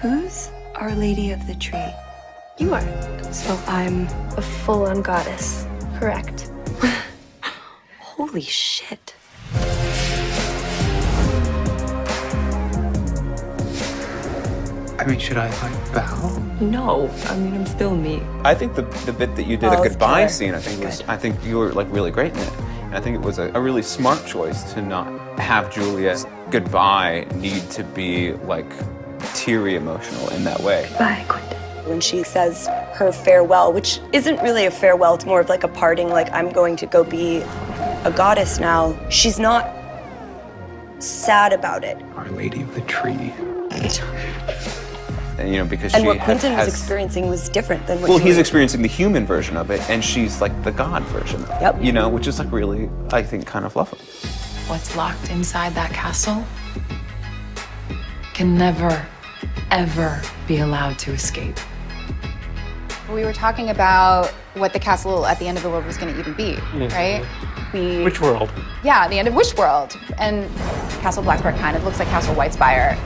Who's Our Lady of the Tree? You are. So I'm a full-on goddess, correct? Holy shit. I mean, should I, like, bow? No, I mean, I'm still me. I think the bit that you did, Oh, a it's goodbye killer. scene, I think Good. I think you were, like, really great in it. And I think it was a really smart choice to not have Julia's goodbye need to be, like, teary emotional in that way. Bye, Quentin. When she says her farewell, which isn't really a farewell, it's more of like a parting, like I'm going to go be a goddess now. She's not sad about it. Our Lady of the Tree. And, you know, because And she what Quentin was has experiencing was different than what well, Julia- he's experiencing the human version of it, and she's like the god version of it. Yep. You know, which is like really, I think, kind of lovely. What's locked inside that castle can never, ever be allowed to escape. We were talking about what the castle at the end of the world was going to even be, right? Which world? Yeah, the end of which world? And Castle Blacksburg kind of looks like Castle Whitespire.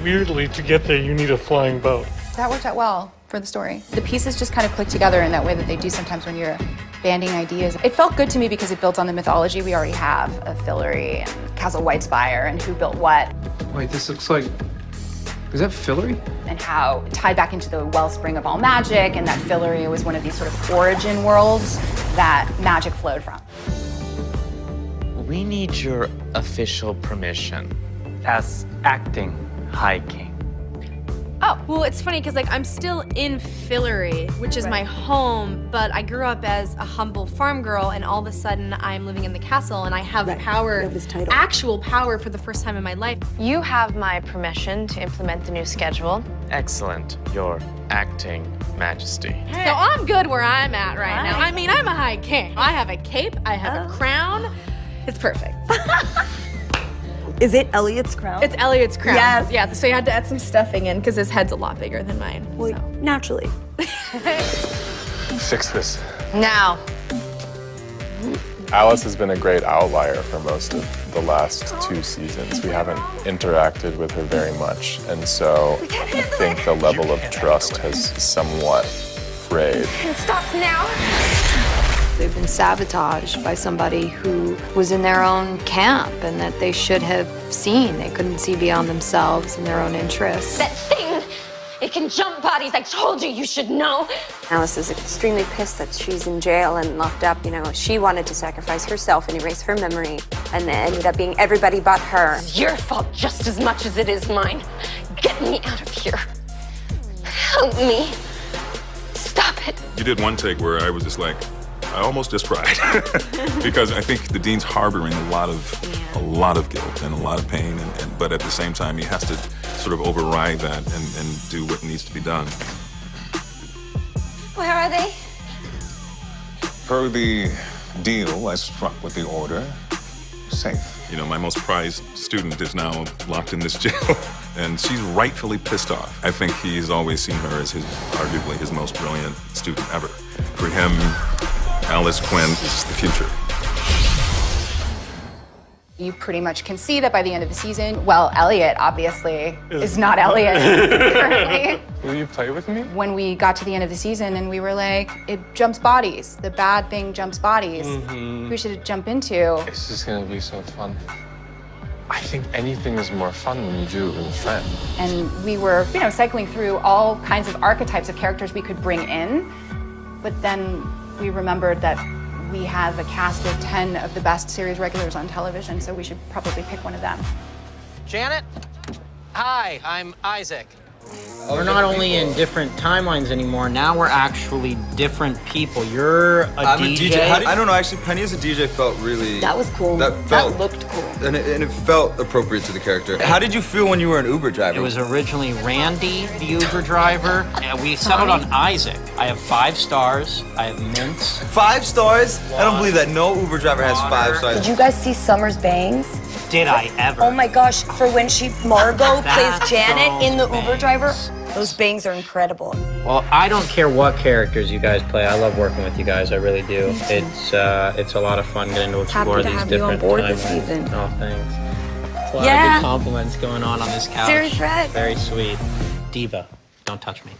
Weirdly, to get there, you need a flying boat. That worked out well for the story. The pieces just kind of click together in that way that they do sometimes when you're banding ideas. It felt good to me because it built on the mythology we already have of Fillory and Castle Whitespire and who built what, Wait, this looks like, is that Fillory? and how it tied back into the wellspring of all magic, and that Fillory was one of these sort of origin worlds that magic flowed from. We need your official permission. As acting High King. Oh, well, it's funny because like I'm still in Fillory, which is my home, but I grew up as a humble farm girl, and all of a sudden I'm living in the castle, and I have power, You have this title. actual power for the first time in my life. You have my permission to implement the new schedule. Excellent, Your Acting Majesty. So I'm good where I'm at right now. I mean, I'm a high king. I have a cape, I have a crown. It's perfect. Is it Elliot's crown? It's Elliot's crown. Yes. Yeah, so you had to add some stuffing in because his head's a lot bigger than mine. Well, so. naturally. Fix this. Now, Alice has been a great outlier for most of the last 2 seasons. We haven't interacted with her very much, and so I think the level of trust has somewhat frayed. it stops now. They've been sabotaged by somebody who was in their own camp and that they should have seen. They couldn't see beyond themselves and their own interests. That thing, it can jump bodies. I told you, you should know. Alice is extremely pissed that she's in jail and locked up. You know, she wanted to sacrifice herself and erase her memory, and it ended up being everybody but her. It's your fault just as much as it is mine. Get me out of here. Help me. Stop it. You did one take where I was just like, I almost just cried because I think the dean's harboring a lot of guilt and a lot of pain, but at the same time he has to sort of override that and do what needs to be done. Where are they? Per the deal I struck with the order, safe. You know, my most prized student is now locked in this jail, and she's rightfully pissed off. I think he's always seen her as arguably his most brilliant student ever. For him, Alice Quinn is the future. You pretty much can see that by the end of the season. Well, Elliot obviously is not Elliot currently. Will you play with me? When we got to the end of the season and we were like, it jumps bodies. The bad thing jumps bodies. We should jump into. This is gonna be so fun. I think anything is more fun when you do it with a friend. And we were, you know, cycling through all kinds of archetypes of characters we could bring in. But then we remembered that we have a cast of 10 of the best series regulars on television, so we should probably pick one of them. Janet? Hi, I'm Isaac. We're not only in different timelines anymore, now we're actually different people. You're a DJ. I don't know, actually, Penny as a DJ felt really... That was cool. That looked cool. And it felt appropriate to the character. How did you feel when you were an Uber driver? It was originally Randy, the Uber driver. And we settled on Isaac. I have 5 stars. I have mints. 5 stars? I don't believe that. No Uber driver has 5 stars. Did you guys see Summer's bangs? Did I ever? Oh my gosh, for when Margot plays That's Janet in the those Uber driver, bangs. those bangs are incredible. Well, I don't care what characters you guys play. I love working with you guys. I really do. It's a lot of fun getting to explore Happy to these have you on different board this timelines. season. Oh, thanks. It's a lot of Yeah. good compliments going on this couch. Seriously. Very sweet. diva. Don't touch me.